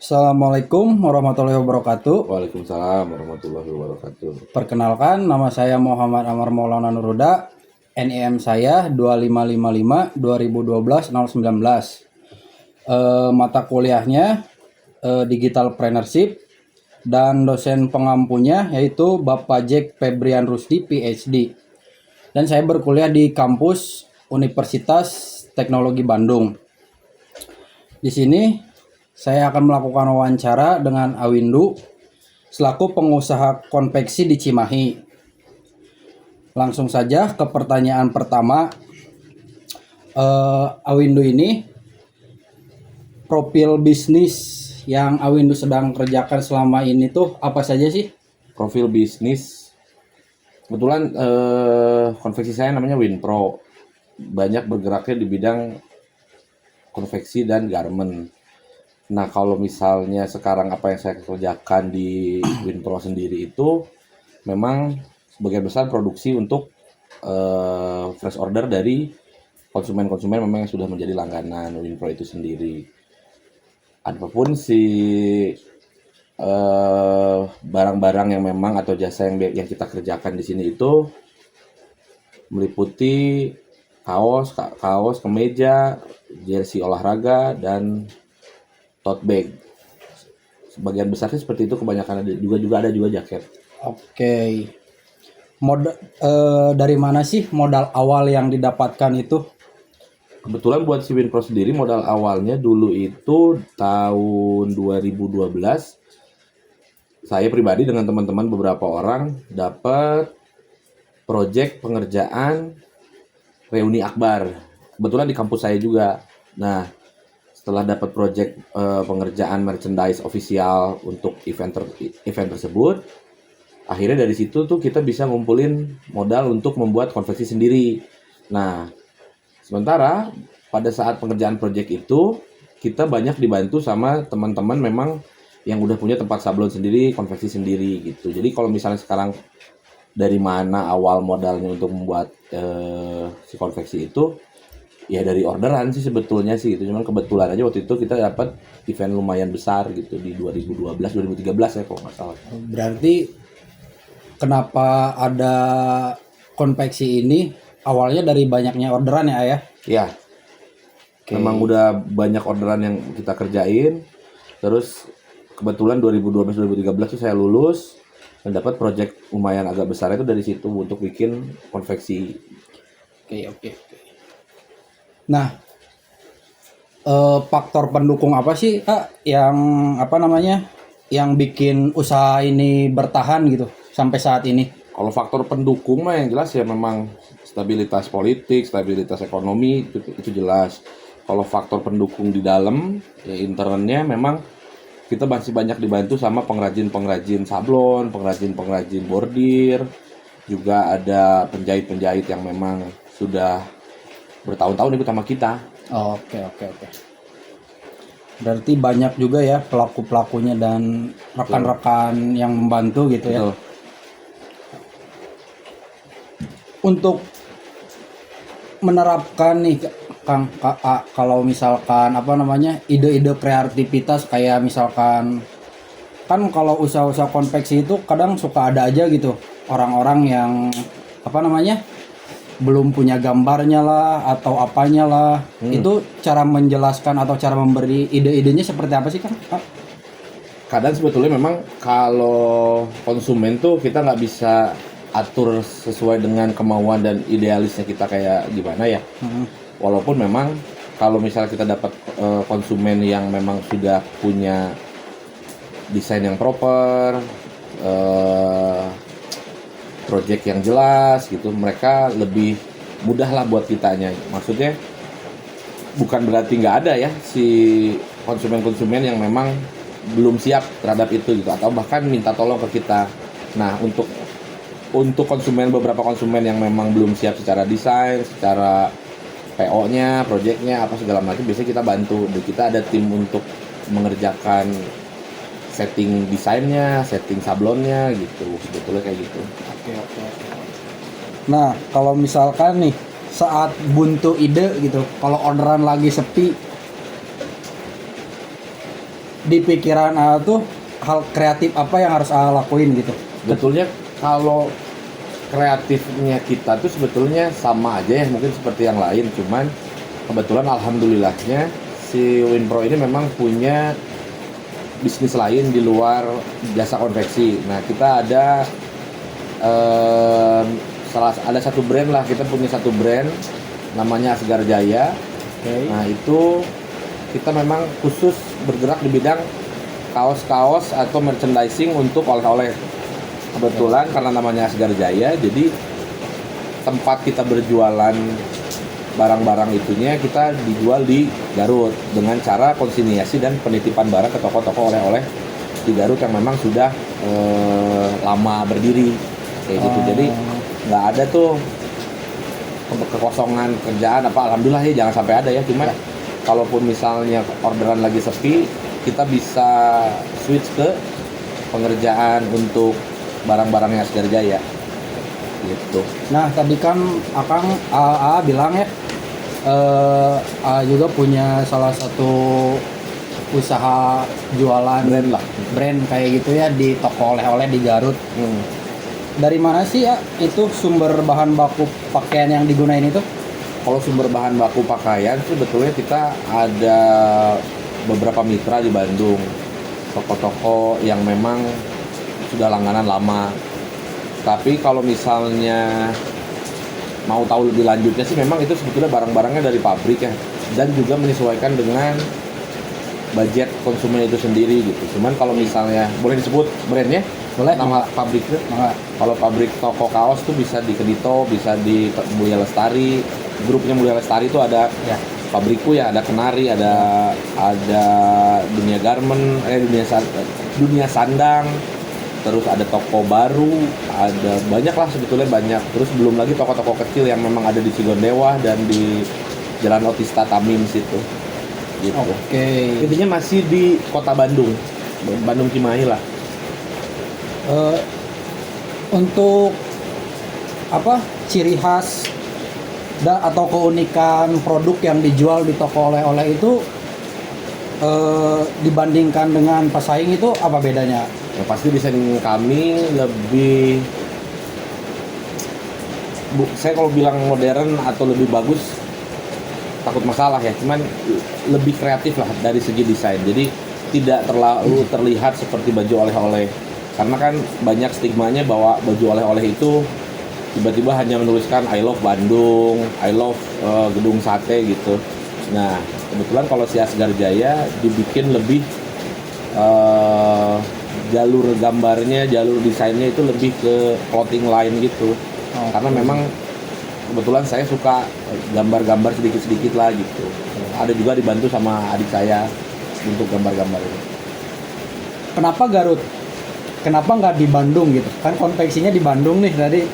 Assalamualaikum warahmatullahi wabarakatuh. Waalaikumsalam warahmatullahi wabarakatuh. Perkenalkan, nama saya Muhammad Amar Maulana Nuruda. NIM saya 2555 2012 019. Mata kuliahnya Digital Partnership dan dosen pengampunya yaitu Bapak Jack Febrian Rusdi PhD. Dan saya berkuliah di kampus Universitas Teknologi Bandung. Di sini saya akan melakukan wawancara dengan Awindu selaku pengusaha konveksi di Cimahi. Langsung saja ke pertanyaan pertama. Awindu ini profil bisnis yang Awindu sedang kerjakan selama ini tuh apa saja sih? Profil bisnis, kebetulan konveksi saya namanya Winpro, banyak bergeraknya di bidang konveksi dan garment. Nah, kalau misalnya sekarang apa yang saya kerjakan di Winpro sendiri itu memang sebagian besar produksi untuk fresh order dari konsumen-konsumen memang yang sudah menjadi langganan Winpro itu sendiri. Adapun si barang-barang yang memang atau jasa yang kita kerjakan di sini itu meliputi kaos, kemeja, jersey olahraga, dan tote bag. Sebagian besarnya seperti itu, kebanyakan ada juga jaket. Oke. Dari mana sih modal awal yang didapatkan itu? Kebetulan buat si Winpro sendiri modal awalnya dulu itu tahun 2012 saya pribadi dengan teman-teman beberapa orang dapat proyek pengerjaan reuni akbar. Kebetulan di kampus saya juga. Nah, setelah dapat proyek pengerjaan merchandise official untuk event tersebut, akhirnya dari situ tuh kita bisa ngumpulin modal untuk membuat konveksi sendiri. Nah, sementara pada saat pengerjaan proyek itu kita banyak dibantu sama teman-teman memang yang udah punya tempat sablon sendiri, konveksi sendiri gitu. Jadi kalau misalnya sekarang dari mana awal modalnya untuk membuat si konveksi itu, ya dari orderan sih sebetulnya sih gitu. Cuman kebetulan aja waktu itu kita dapat event lumayan besar gitu di 2012 2013 ya kalau nggak salah. Berarti kenapa ada konveksi ini awalnya dari banyaknya orderan ya, Ayah? Ya, memang udah banyak orderan yang kita kerjain. Terus kebetulan 2012 2013 tuh saya lulus dan dapat proyek lumayan agak besar itu dari situ untuk bikin konveksi. Oke. Nah, faktor pendukung apa sih yang yang bikin usaha ini bertahan gitu sampai saat ini? Kalau faktor pendukung mah yang jelas ya memang stabilitas politik, stabilitas ekonomi itu jelas. Kalau faktor pendukung di dalam ya internnya memang kita masih banyak dibantu sama pengrajin-pengrajin sablon, pengrajin-pengrajin bordir, juga ada penjahit-penjahit yang memang sudah bertahun-tahun ikut sama kita. Oke. Berarti banyak juga ya pelaku-pelakunya dan rekan-rekan yang membantu gitu ya. Betul. Untuk menerapkan nih Kang, kalau misalkan ide-ide kreativitas kayak misalkan kan kalau usaha-usaha konveksi itu kadang suka ada aja gitu orang-orang yang belum punya gambarnya lah atau apanya lah. Itu cara menjelaskan atau cara memberi ide-idenya seperti apa sih Kang? Kadang sebetulnya memang kalau konsumen tuh kita nggak bisa atur sesuai dengan kemauan dan idealisnya kita kayak gimana ya. Walaupun memang kalau misalnya kita dapat konsumen yang memang sudah punya desain yang proper, project yang jelas gitu, mereka lebih mudah lah buat kitanya. Maksudnya bukan berarti nggak ada ya si konsumen-konsumen yang memang belum siap terhadap itu gitu, atau bahkan minta tolong ke kita. Nah, untuk beberapa konsumen yang memang belum siap secara desain, secara PO-nya, project-nya, apa segala macam, biasanya kita bantu. Dan kita ada tim untuk mengerjakan setting desainnya, setting sablonnya gitu. Sebetulnya kayak gitu. Oke. Nah, kalau misalkan nih saat buntu ide gitu, kalau orderan lagi sepi, di pikiran tuh hal kreatif apa yang harus lakuin gitu? Sebetulnya kalau kreatifnya kita tuh sebetulnya sama aja ya, mungkin seperti yang lain, cuman kebetulan alhamdulillahnya si Winpro ini memang punya bisnis lain di luar jasa konveksi. Nah, kita ada ada satu brand lah, kita punya satu brand namanya Asgar Jaya. Nah, itu kita memang khusus bergerak di bidang kaos-kaos atau merchandising untuk oleh-oleh. Kebetulan karena namanya Asgar Jaya, jadi tempat kita berjualan barang-barang itunya kita dijual di Garut dengan cara konsinyasi dan penitipan barang ke toko-toko oleh-oleh di Garut yang memang sudah lama berdiri kayak gitu. Jadi nggak ada tuh kekosongan kerjaan apa, alhamdulillah ya, jangan sampai ada ya. Cuman kalaupun misalnya orderan lagi sepi, kita bisa switch ke pengerjaan untuk barang-barangnya Asgar Jaya gitu. Nah, tadi kan Akang bilang ya juga punya salah satu usaha jualan brand kayak gitu ya di toko oleh-oleh di Garut. Dari mana sih ya itu sumber bahan baku pakaian yang digunain itu? Kalau sumber bahan baku pakaian sebetulnya kita ada beberapa mitra di Bandung, toko-toko yang memang sudah langganan lama. Tapi kalau misalnya mau tahu lebih lanjutnya sih, memang itu sebetulnya barang-barangnya dari pabrik ya, dan juga menyesuaikan dengan budget konsumen itu sendiri gitu. Cuman kalau misalnya boleh disebut brandnya, boleh, nama pabriknya. Kalau pabrik toko kaos tuh bisa di Kedito, bisa di Mulia Lestari. Grupnya Mulia Lestari itu ada ya pabrikku ya, ada Kenari, ada Dunia Garment, Dunia Sandang. Terus ada toko baru, ada banyak lah sebetulnya, banyak. Terus belum lagi toko-toko kecil yang memang ada di Cigondewa dan di Jalan Otista Tamim situ. Gitu. Oke. Intinya masih di kota Bandung, Bandung Cimahi lah. Untuk apa ciri khas atau keunikan produk yang dijual di toko oleh-oleh itu dibandingkan dengan pesaing itu apa bedanya? Ya, pasti desain kami lebih saya kalau bilang modern atau lebih bagus takut masalah ya, cuman lebih kreatif lah dari segi desain. Jadi tidak terlalu terlihat seperti baju oleh-oleh, karena kan banyak stigmanya bahwa baju oleh-oleh itu tiba-tiba hanya menuliskan I love Bandung, I love gedung sate gitu. Nah, kebetulan kalau si Asgar Jaya dibikin lebih jalur gambarnya, jalur desainnya itu lebih ke clothing line gitu. Karena memang kebetulan saya suka gambar-gambar sedikit-sedikit lah gitu. Ada juga dibantu sama adik saya untuk gambar-gambar ini. Kenapa Garut? Kenapa nggak di Bandung gitu? Kan konveksinya di Bandung nih tadi.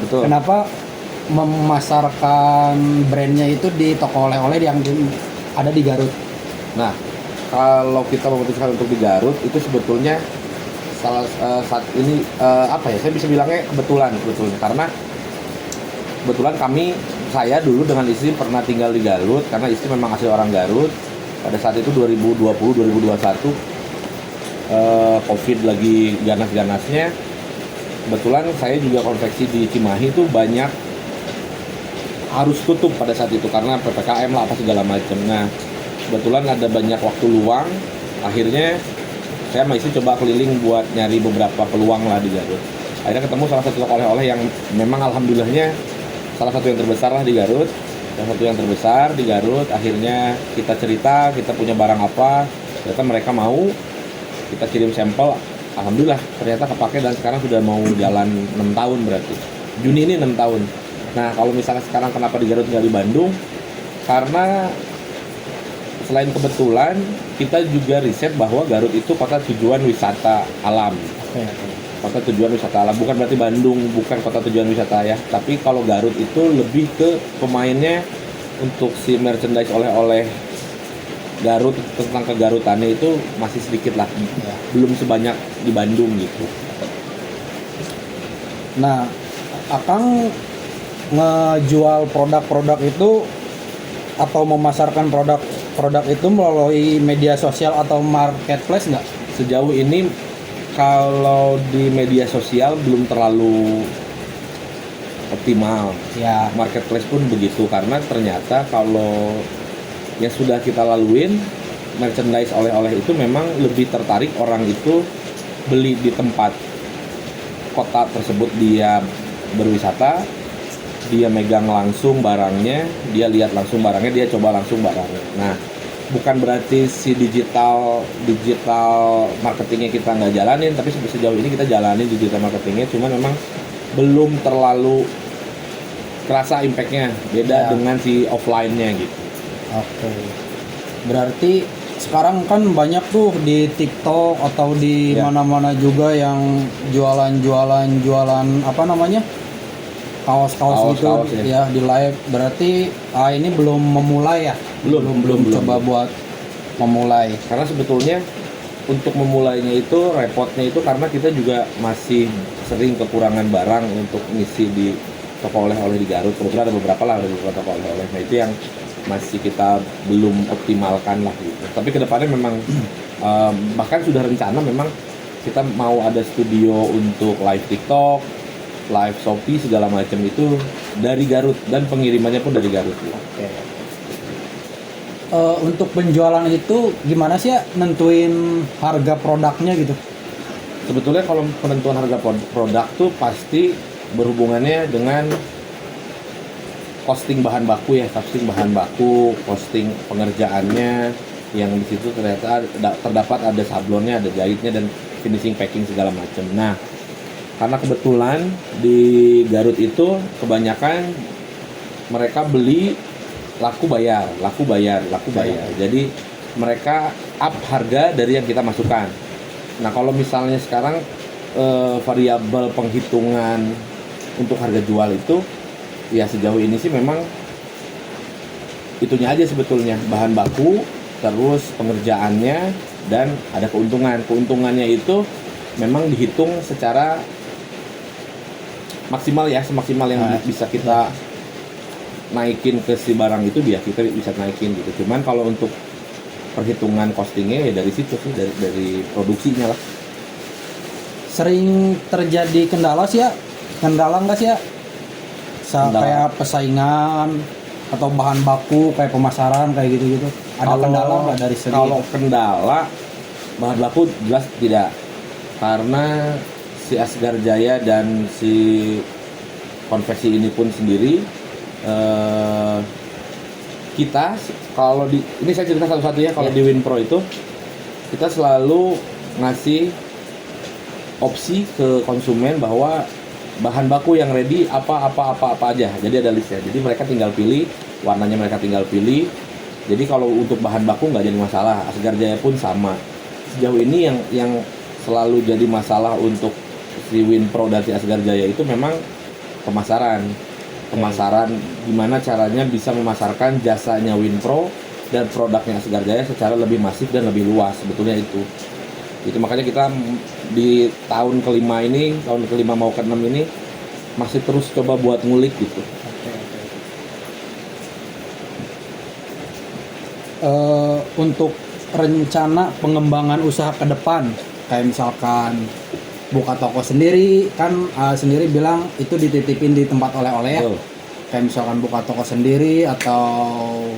Betul. Kenapa memasarkan brandnya itu di toko oleh-oleh yang ada di Garut? Nah, kalau kita memutuskan untuk di Garut itu sebetulnya saat ini apa ya, saya bisa bilangnya kebetulan karena kebetulan saya dulu dengan istri pernah tinggal di Garut karena istri memang asli orang Garut. Pada saat itu 2020-2021 Covid lagi ganas-ganasnya, kebetulan saya juga konveksi di Cimahi itu banyak harus tutup pada saat itu karena PPKM lah apa segala macam. Nah, kebetulan ada banyak waktu luang, akhirnya saya sama istri coba keliling buat nyari beberapa peluang lah di Garut. Akhirnya ketemu salah satu toko oleh-oleh yang memang alhamdulillahnya salah satu yang terbesar lah di Garut. Salah satu yang terbesar di Garut. Akhirnya kita cerita, kita punya barang apa, ternyata mereka mau, kita kirim sampel. Alhamdulillah ternyata kepake dan sekarang sudah mau jalan 6 tahun berarti. Juni ini 6 tahun. Nah, kalau misalnya sekarang kenapa di Garut nggak di Bandung? Karena selain kebetulan, kita juga riset bahwa Garut itu kota tujuan wisata alam. Kota tujuan wisata alam, bukan berarti Bandung bukan kota tujuan wisata ya. Tapi kalau Garut itu lebih ke pemainnya untuk si merchandise oleh-oleh Garut, tentang kegarutannya itu masih sedikit lah. Belum sebanyak di Bandung gitu. Nah, Akang ngejual produk-produk itu atau memasarkan produk produk itu melalui media sosial atau marketplace nggak? Sejauh ini kalau di media sosial belum terlalu optimal. Ya, Marketplace pun begitu, karena ternyata kalau yang sudah kita laluin merchandise oleh-oleh itu memang lebih tertarik orang itu beli di tempat kota tersebut, dia berwisata, dia megang langsung barangnya, dia lihat langsung barangnya, dia coba langsung barangnya. Nah, bukan berarti si digital marketingnya kita nggak jalanin, tapi sejauh ini kita jalanin digital marketingnya, cuma memang belum terlalu kerasa impactnya, beda Ya. dengan si offline-nya gitu. oke. Berarti sekarang kan banyak tuh di TikTok atau di Ya. mana-mana juga yang jualan apa namanya? Kaos-kaos gitu Kaos, ya di live. Berarti ini belum memulai ya? Belum. Coba buat memulai. Karena sebetulnya untuk memulainya itu repotnya itu karena kita juga masih sering kekurangan barang untuk ngisi di toko oleh-oleh di Garut. Kebetulan ada beberapa lah di toko oleh-oleh. Nah, itu yang masih kita belum optimalkan lah gitu. Tapi kedepannya memang bahkan sudah rencana memang kita mau ada studio untuk live TikTok, live Shopee segala macam itu dari Garut, dan pengirimannya pun dari Garut. Oke. Untuk penjualan itu gimana sih ya nentuin harga produknya gitu? Sebetulnya kalau penentuan harga produk tuh pasti berhubungannya dengan costing bahan baku ya, costing pengerjaannya, yang di situ ternyata terdapat ada sablonnya, ada jahitnya, dan finishing packing segala macam. Nah, karena kebetulan di Garut itu kebanyakan mereka beli laku bayar. Jadi mereka up harga dari yang kita masukkan. Nah, kalau misalnya sekarang variabel penghitungan untuk harga jual itu ya sejauh ini sih memang itunya aja sebetulnya, bahan baku, terus pengerjaannya, dan ada keuntungan. Keuntungannya itu memang dihitung secara maksimal ya, semaksimal yang bisa kita naikin ke si barang itu, dia kita bisa naikin gitu. Cuman kalau untuk perhitungan costingnya ya dari situ sih, dari produksinya lah. Sering terjadi kendala sih ya? Kendala nggak sih ya? Kendala. Kayak persaingan atau bahan baku kayak pemasaran kayak gitu-gitu. Ada kendala nggak dari segi? Kalau kendala bahan baku jelas tidak, karena si Asgar Jaya dan si konveksi ini pun sendiri kita kalau ini saya cerita satu-satu ya, kalau di Winpro itu kita selalu ngasih opsi ke konsumen bahwa bahan baku yang ready apa aja. Jadi ada listnya. Jadi mereka tinggal pilih, warnanya mereka tinggal pilih. Jadi kalau untuk bahan baku nggak jadi masalah. Asgar Jaya pun sama. Sejauh ini yang selalu jadi masalah untuk si Winpro dan si Asgar Jaya itu memang pemasaran. Gimana caranya bisa memasarkan jasanya Winpro dan produknya Asgar Jaya secara lebih masif dan lebih luas. Sebetulnya itu makanya kita di tahun kelima mau ke-6 ini masih terus coba buat ngulik gitu. Untuk rencana pengembangan usaha ke depan, kayak misalkan buka toko sendiri, kan sendiri bilang itu dititipin di tempat oleh-oleh ya. Kayak misalkan buka toko sendiri atau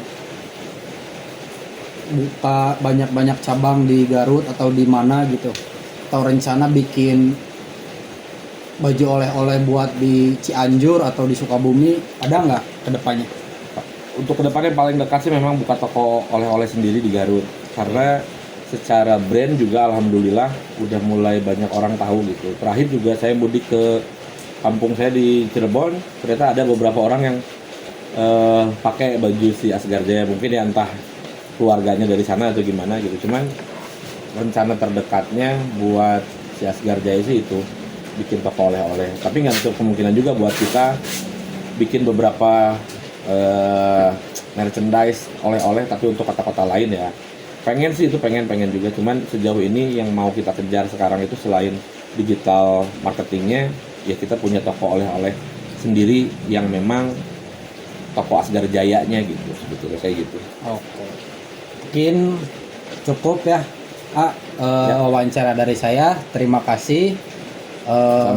buka banyak-banyak cabang di Garut atau di mana gitu, atau rencana bikin baju oleh-oleh buat di Cianjur atau di Sukabumi, ada nggak kedepannya? Untuk kedepannya paling dekat sih memang buka toko oleh-oleh sendiri di Garut, karena secara brand juga alhamdulillah udah mulai banyak orang tahu gitu. Terakhir juga saya mudik ke kampung saya di Cirebon, ternyata ada beberapa orang yang pakai baju si Asgar Jaya, mungkin ya entah keluarganya dari sana atau gimana gitu. Cuman rencana terdekatnya buat si Asgar Jaya sih itu bikin toko oleh-oleh, tapi nggak untuk kemungkinan juga buat kita bikin beberapa merchandise oleh-oleh tapi untuk kota-kota lain ya. Pengen sih itu, pengen juga, cuman sejauh ini yang mau kita kejar sekarang itu selain digital marketingnya ya kita punya toko oleh-oleh sendiri yang memang toko Asgar Jayanya gitu, sebetulnya kayak gitu. Oke. mungkin cukup ya. Wawancara dari saya. Terima kasih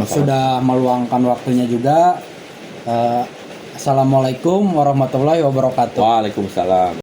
sudah meluangkan waktunya juga. Assalamualaikum warahmatullahi wabarakatuh. Waalaikumsalam.